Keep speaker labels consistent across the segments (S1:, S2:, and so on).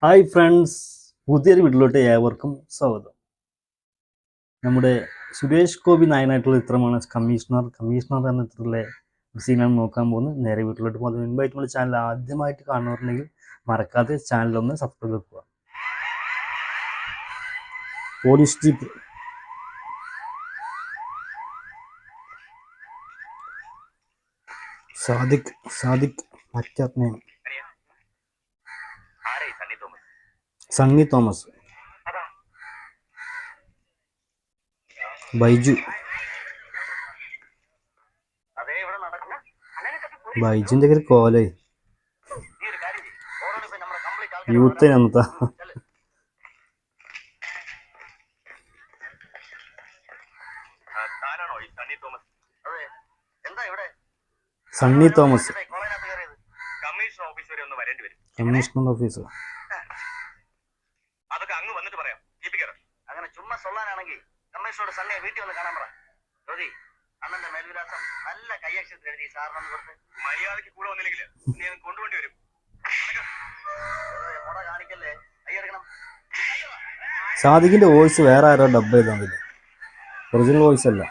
S1: Hi friends, പുതിയൊരു വീട്ടിലോട്ട് ഏവർക്കും സ്വാഗതം. നമ്മുടെ സുരേഷ് ഗോപി നായനായിട്ടുള്ള ചിത്രമാണ് കമ്മീഷണർ എന്ന ചിത്രത്തിലെ സീനാണ് നോക്കാൻ പോകുന്നത്. നേരെ വീട്ടിലോട്ട് പോകുന്നതിന് മുൻപായിട്ട് നമ്മുടെ ചാനൽ ആദ്യമായിട്ട് കാണുന്നുണ്ടെങ്കിൽ മറക്കാതെ ചാനലൊന്ന് സബ്സ്ക്രൈബ് ചെയ്യുക. പോലീസ് ജീപ്പ്, സാദിഖ് മറ്റേ സണ്ണി തോമസ്, ബൈജുന്റെ ഒരു കോലേ യൂത്ത് അന്നത്തെ സണ്ണി തോമസ് കമ്മീഷണർ ഓഫീസർ.
S2: അതൊക്കെ അങ്ങ് വന്നിട്ട് പറയാം. അങ്ങനെ ചുമ്മാ സൊല്ലാനാണെങ്കിൽ കമ്മീഷണറോട് സണ്ണയെ വീട്ടിൽ വന്ന് കാണാൻ പറ. ജ്യോതി, അണ്ണന്റെ മേൽവിലാസം നല്ല കയ്യക്ഷരത്തിൽ എഴുതി സാറിനൊന്ന് കൊടുത്ത്. മര്യാദയ്ക്ക് കൂടെ വന്നില്ലെങ്കിൽ നീ അത് കൊണ്ടുപോണ്ടി വരും. മുട കാണിക്കല്ലേ, കൈയെടുക്കണം.
S1: സാദിഖിന്റെ വോയിസ് വേറെ ആരോ ഡബ് ചെയ്തോന്നില്ല, ഒറിജിനൽ വോയിസ് അല്ല.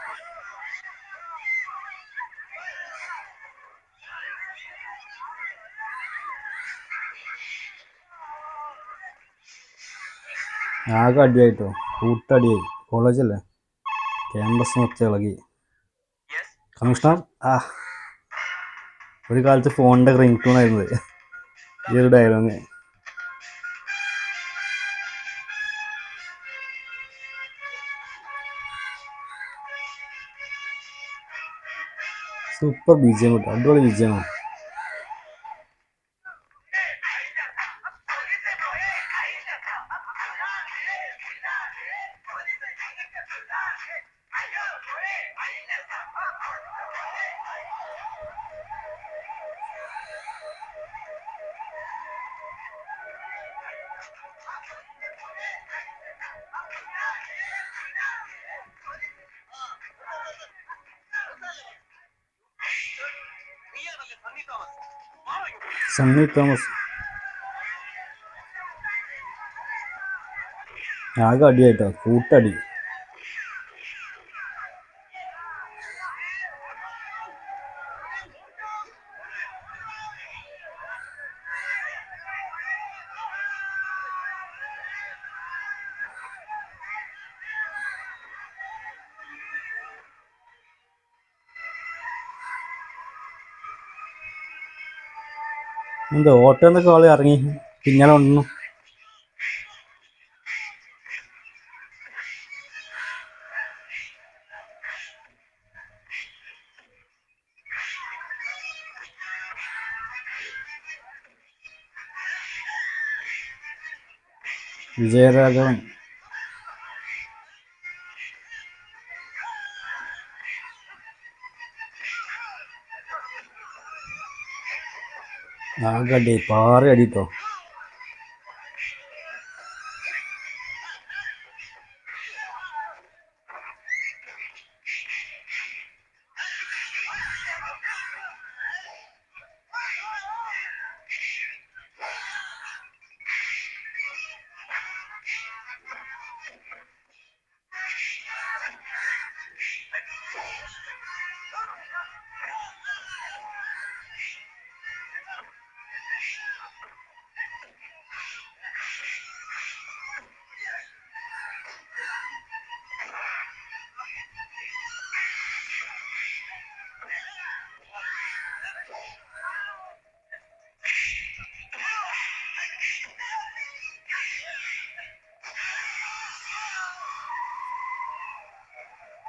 S1: ആകെ അടിയായിട്ടോ, കൂട്ടടിയായി. കോളേജല്ലേ, ക്യാമ്പസ് മൊത്തം ഇളകി. കമ്മീഷണർ ഒരു കാലത്ത് ഫോണിന്റെ റിംഗ് ടൂൺ ആയിരുന്നത് ഈ ഒരു ഡയലോഗ്. സൂപ്പർ ബിജിഎം കിട്ടും, അടിപൊളി ബിജിഎമാണ്. സണ്ണി തോമസ് ആകെ അടിയായിട്ടോ, കൂട്ടടി. എന്താ ഓട്ടോ എന്നൊക്കെ ആള് ഇറങ്ങി പിന്നാലെ വന്നു. വിജയരാഘവൻ, ആകെ അടി, പാറ അടിട്ടോ.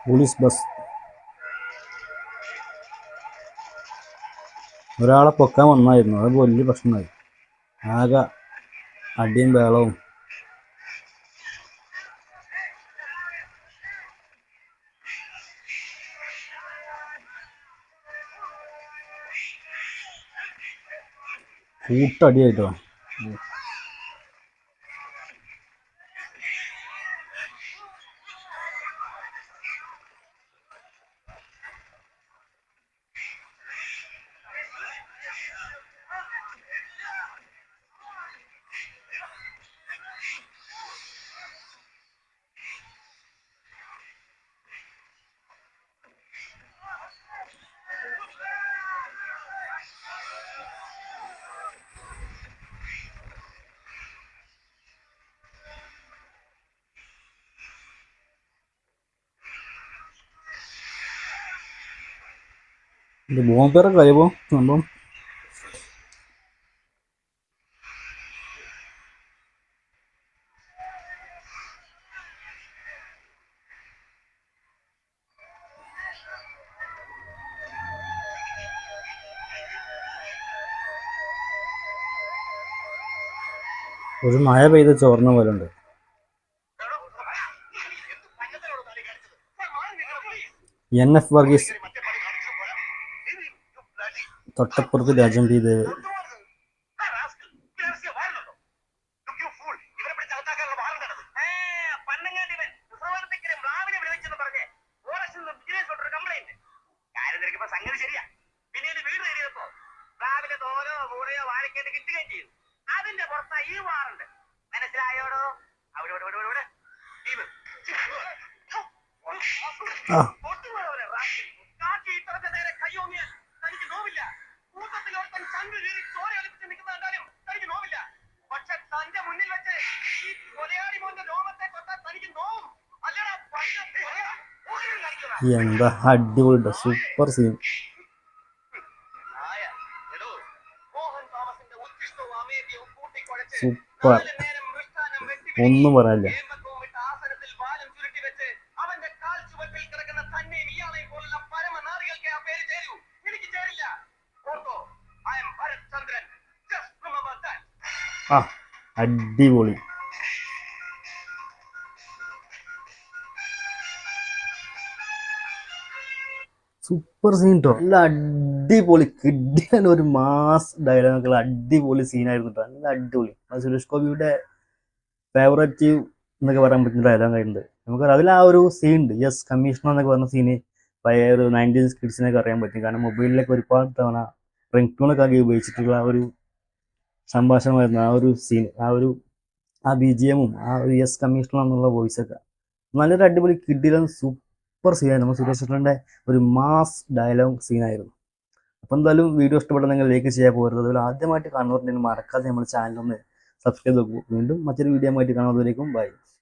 S1: പോലീസ് ബസ്, ഒരാളെ പൊക്കാൻ വന്നായിരുന്നു, അത് വലിയ പ്രശ്നമായി. ആകെ അടിയും ബഹളവും. കൂട്ടടിയായിട്ടോ. ഇത് ബോംബേറെ കഴിയുമ്പോൾ സംഭവം ഒരു മഴ പെയ്ത് ചോർന്ന പോലെ ഉണ്ട്. NF വർഗീസ് തൊട്ടപ്പുറത്ത് രാജം ചെയ്ത്
S2: സംഗതി ശരിയാ. പിന്നീട് വീട് കയറിയപ്പോ രാവിലെ തോരോ കൂടെയോ വാഴക്കേണ്ടി കിട്ടുകയും ചെയ്തു. അതിന്റെ പുറത്താ ഈ വാറുണ്ട്. മനസ്സിലായോടോ? അവിടെ ഇവിടെ ഇവിടെ ഇവിടെ കാക്കി ഇത്രത്തെ നേരെ കയ്യോങ്ങിയാൽ തനിക്ക് നോവില്ല. കൂട്ടത്തിലോട്ടൻ ചങ്ക് കീറി ചോര ഒലിപ്പിച്ച് നിൽക്കുന്ന കണ്ടാലും തനിക്ക് നോവില്ല. പക്ഷെ തന്റെ മുന്നിൽ വെച്ച് ഈ കൊലയാടി മോന്റെ രോമത്തെ തൊട്ടാൽ തനിക്ക് നോവും. അല്ലടാ
S1: എന്താ അടിപൊളി സൂപ്പർ സീൻ. സൂപ്പർ, ഒന്നും പറയാനില്ല. ആ അടിപൊളി. സൂപ്പർ സീൻ കേട്ടോ. നല്ല അടിപൊളി കിഡിലൻ ഒരു മാസ് ഡയലോഗുകൾ, അടിപൊളി സീനായിരുന്നു കേട്ടോ. നല്ല അടിപൊളി. അത് സുരേഷ് ഗോപിയുടെ ഫേവറേറ്റ് എന്നൊക്കെ പറയാൻ പറ്റുന്ന ഡയലോഗ് ആയിട്ടുണ്ട്. നമുക്ക് അതിൽ ആ ഒരു സീൻ ഉണ്ട്, യെസ് കമ്മീഷണർ എന്നൊക്കെ പറഞ്ഞ സീന് പഴയ ഒരു 90s കിഡ്സിനൊക്കെ അറിയാൻ പറ്റും. കാരണം മൊബൈലിലൊക്കെ ഒരുപാട് തവണ റിംഗ് ടൂണൊക്കെ ആക്കി ഉപയോഗിച്ചിട്ടുള്ള ആ ഒരു സംഭാഷണമായിരുന്നു ആ ഒരു സീൻ. ആ BGM ആ ഒരു യെസ് കമ്മീഷണർ എന്നുള്ള വോയിസൊക്കെ നല്ലൊരു അടിപൊളി കിഡിലൻ സൂപ്പർ സീനായിരുന്നു. നമ്മൾ സുരേഷ് ചേട്ടൻ്റെ ഒരു മാസ് ഡയലോഗ് സീനായിരുന്നു. അപ്പോൾ എന്തായാലും വീഡിയോ ഇഷ്ടപ്പെട്ടെങ്കിൽ നിങ്ങൾ ലൈക്ക് ചെയ്യാൻ പോകരുത്. അതുപോലെ ആദ്യമായിട്ട് കാണുന്നവരുണ്ടെങ്കിൽ മറക്കാതെ നമ്മുടെ ചാനൽ ഒന്ന് സബ്സ്ക്രൈബ് ചെയ്ത് നോക്കൂ. വീണ്ടും മറ്റൊരു വീഡിയോ ആയിട്ട് കാണുന്നതിലേക്കും ബൈ.